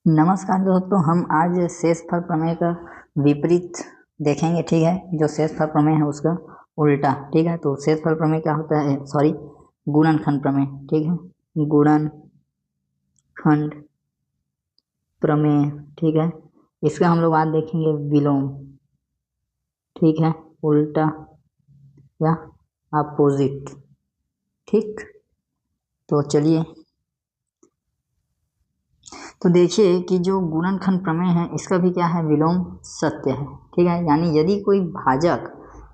नमस्कार दोस्तों, हम आज शेषफल प्रमेय का विपरीत देखेंगे। ठीक है, जो शेषफल प्रमेय है उसका उल्टा। ठीक है, तो शेषफल प्रमेय क्या होता है? सॉरी, गुणनखंड प्रमेय। ठीक है, गुणनखंड प्रमेय। ठीक है, इसका हम लोग आज देखेंगे विलोम। ठीक है, उल्टा या अपोजिट। ठीक, तो चलिए, तो देखिए कि जो गुणनखंड प्रमेय है इसका भी क्या है, विलोम सत्य है। ठीक है, यानी यदि कोई भाजक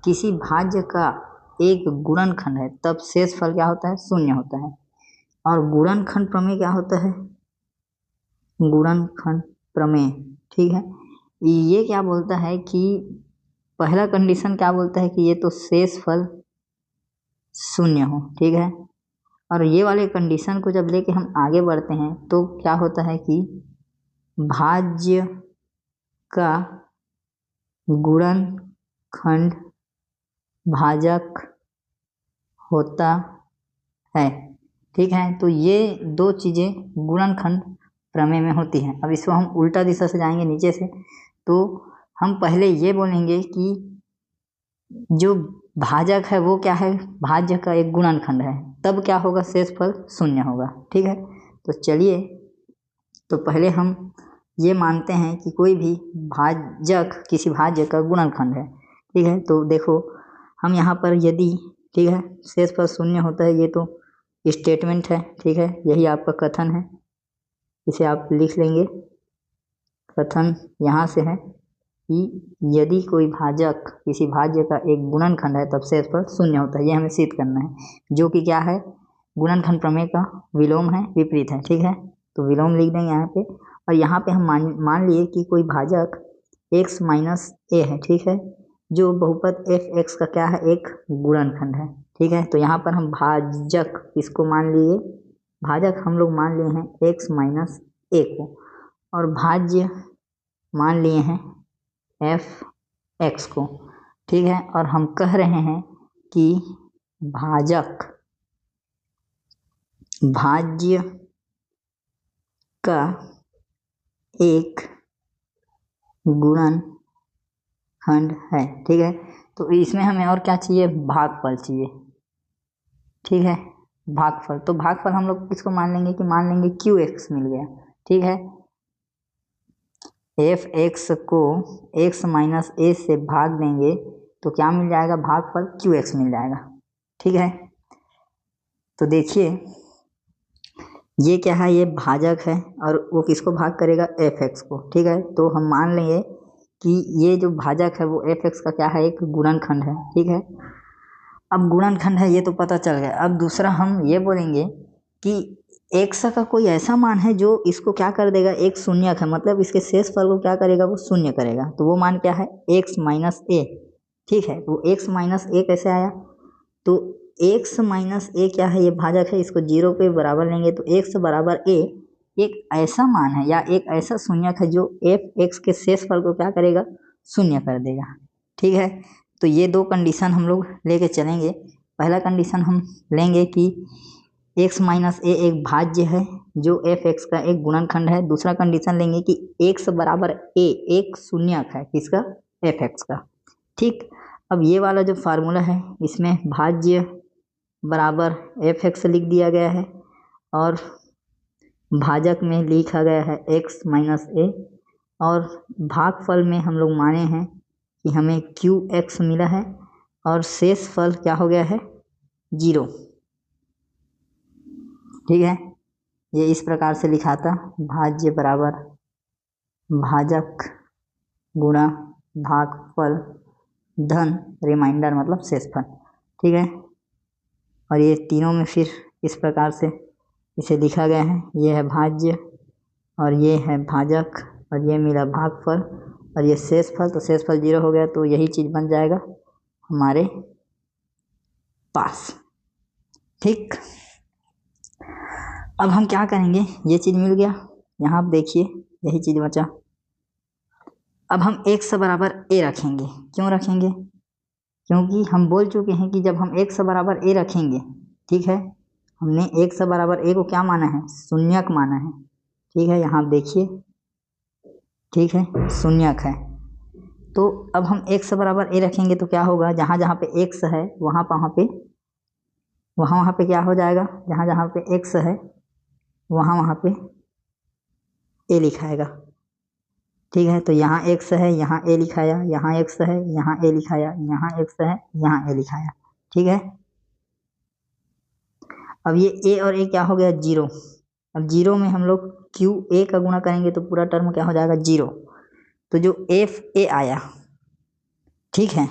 किसी भाज्य का एक गुणनखंड है तब शेषफल क्या होता है, शून्य होता है। और गुणनखंड प्रमेय क्या होता है, गुणनखंड प्रमेय। ठीक है, ये क्या बोलता है कि पहला कंडीशन क्या बोलता है कि ये तो शेषफल शून्य हो। ठीक है, और ये वाले कंडीशन को जब लेके हम आगे बढ़ते हैं तो क्या होता है कि भाज्य का गुणनखंड भाजक होता है। ठीक है, तो ये दो चीज़ें गुणनखंड प्रमेय में होती हैं। अब इसको हम उल्टा दिशा से जाएंगे नीचे से, तो हम पहले ये बोलेंगे कि जो भाजक है वो क्या है, भाज्य का एक गुणनखंड है, तब क्या होगा, शेषफल शून्य होगा। ठीक है, तो चलिए, तो पहले हम ये मानते हैं कि कोई भी भाजक किसी भाज्य का गुणनखंड है। ठीक है, तो देखो हम यहाँ पर यदि, ठीक है, शेषफल शून्य होता है, ये तो स्टेटमेंट है। ठीक है, यही आपका कथन है, इसे आप लिख लेंगे। कथन यहाँ से है कि यदि कोई भाजक किसी भाज्य का एक गुणनखंड है तब शेषफल शून्य होता है। ये हमें सिद्ध करना है, जो कि क्या है, गुणनखंड प्रमेय का विलोम है, विपरीत है। ठीक है, तो विलोम लिख देंगे यहाँ पे। और यहाँ पे हम मान लिए कि कोई भाजक x माइनस ए है। ठीक है, जो बहुपद एफ एक्स का क्या है, एक गुणनखंड है। ठीक है, तो यहाँ पर हम भाजक इसको मान लिए, भाजक हम लोग मान लिए हैं x माइनस ए को, और भाज्य मान लिए हैं एफ एक्स को। ठीक है, और हम कह रहे हैं कि भाजक भाज्य का एक गुणनखंड है। ठीक है, तो इसमें हमें और क्या चाहिए, भागफल चाहिए। ठीक है, भागफल, तो भागफल हम लोग किसको मान लेंगे कि मान लेंगे क्यू एक्स मिल गया। ठीक है, एफ एक्स को एक्स माइनस ए से भाग देंगे तो क्या मिल जाएगा, भागफल क्यू एक्स मिल जाएगा। ठीक है, तो देखिए ये क्या है, ये भाजक है और वो किसको भाग करेगा, एफ एक्स को। ठीक है, तो हम मान लेंगे कि ये जो भाजक है वो एफ एक्स का क्या है, एक गुणनखंड है। ठीक है, अब गुणनखंड है ये तो पता चल गया। अब दूसरा हम ये बोलेंगे कि एक्स का कोई ऐसा मान है जो इसको क्या कर देगा, एक शून्यक है, मतलब इसके शेषफल को क्या करेगा, वो शून्य करेगा। तो वो मान क्या है, एक्स माइनस ए। ठीक है, तो एक्स माइनस ए कैसे आया, तो एक्स माइनस ए क्या है, ये भाजक है, इसको जीरो के बराबर लेंगे तो एक्स बराबर ए एक ऐसा मान है या एक ऐसा शून्यक है जो एफ एक्स के शेषफल को क्या करेगा, शून्य कर देगा। ठीक है, तो ये दो कंडीशन हम लोग लेके चलेंगे। पहला कंडीशन हम लेंगे कि एक्स माइनस ए एक भाज्य है जो एफ एक्स का एक गुणनखंड है। दूसरा कंडीशन लेंगे कि एक्स बराबर ए एक शून्यक है किसका, एफ एक्स का। ठीक, अब ये वाला जो फार्मूला है इसमें भाज्य बराबर एफ एक्स लिख दिया गया है और भाजक में लिखा गया है एक्स माइनस ए, और भागफल में हम लोग माने हैं कि हमें क्यू एक्स मिला है और शेषफल क्या हो गया है, जीरो। ठीक है, ये इस प्रकार से लिखा था, भाज्य बराबर भाजक गुणा भागफल धन रिमाइंडर मतलब शेषफल। ठीक है, और ये तीनों में फिर इस प्रकार से इसे लिखा गया है, ये है भाज्य और ये है भाजक और ये मिला भागफल और ये शेषफल, तो शेषफल जीरो हो गया, तो यही चीज़ बन जाएगा हमारे पास। ठीक, अब हम क्या करेंगे, ये चीज़ मिल गया, यहाँ आप देखिए यही चीज़ बचा। अब हम x बराबर a रखेंगे। क्यों रखेंगे, क्योंकि हम बोल चुके हैं कि जब हम x बराबर a रखेंगे, ठीक है, हमने x बराबर a को क्या माना है, शून्यक माना है। ठीक है, यहाँ आप देखिए ठीक है, शून्यक है। तो अब हम x बराबर a रखेंगे तो क्या होगा, जहाँ जहाँ पे x है वहाँ वहाँ पे क्या हो जाएगा, जहाँ जहाँ पे x है वहाँ पे a लिखाएगा। ठीक है, तो यहाँ x है, यहाँ a लिखाया, यहाँ x है, यहाँ a लिखाया, यहाँ x है, यहाँ a लिखाया। ठीक है, अब ये a और a क्या हो गया, जीरो। अब जीरो में हम लोग क्यू ए का गुणा करेंगे तो पूरा टर्म क्या हो जाएगा, जीरो। तो जो एफ ए आया, ठीक है,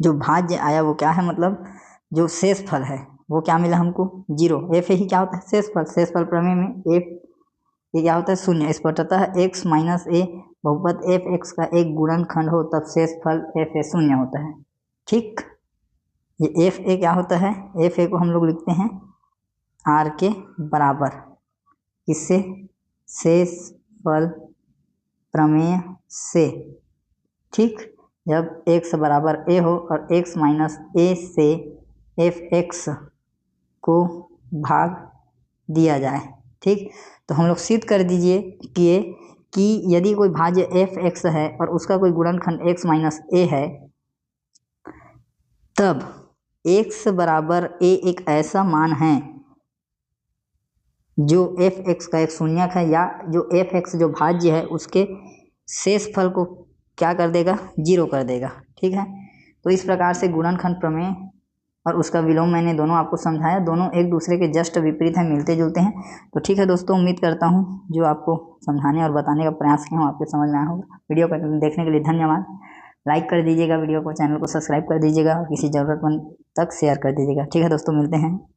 जो भाज्य आया वो क्या है, मतलब जो शेषफल है वो क्या मिला हमको, जीरो। एफ ए ही क्या होता है, शेषफल। शेषफल प्रमेय में एफ ये क्या होता है, शून्य। इस पर तथा एक्स माइनस ए बहुपद एफ एक्स का एक गुणनखंड हो तब शेषफल एफ ए शून्य होता है। ठीक, ये एफ ए क्या होता है, एफ ए को हम लोग लिखते हैं आर के बराबर, किससे, शेषफल प्रमेय से। ठीक, जब x बराबर a हो और x माइनस a से एफ एक्स को भाग दिया जाए। ठीक, तो हम लोग सिद्ध कर दीजिए कि यदि कोई भाज्य एफ एक्स है और उसका कोई गुणनखंड x माइनस a है, तब x बराबर a एक ऐसा मान है जो एफ एक्स का एक शून्यक है, या जो एफ एक्स जो भाज्य है उसके शेषफल को क्या कर देगा, जीरो कर देगा। ठीक है, तो इस प्रकार से गुणनखंड प्रमेय और उसका विलोम मैंने दोनों आपको समझाया, दोनों एक दूसरे के जस्ट विपरीत हैं, मिलते जुलते हैं। तो ठीक है दोस्तों, उम्मीद करता हूँ जो आपको समझाने और बताने का प्रयास किया हूँ आपके समझ में आया होगा। वीडियो को देखने के लिए धन्यवाद। लाइक कर दीजिएगा वीडियो को, चैनल को सब्सक्राइब कर दीजिएगा और किसी ज़रूरतमंद तक शेयर कर दीजिएगा। ठीक है दोस्तों, मिलते हैं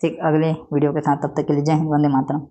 एक अगले वीडियो के साथ, तब तक के लिए जय हिंद, वंदे मातरम।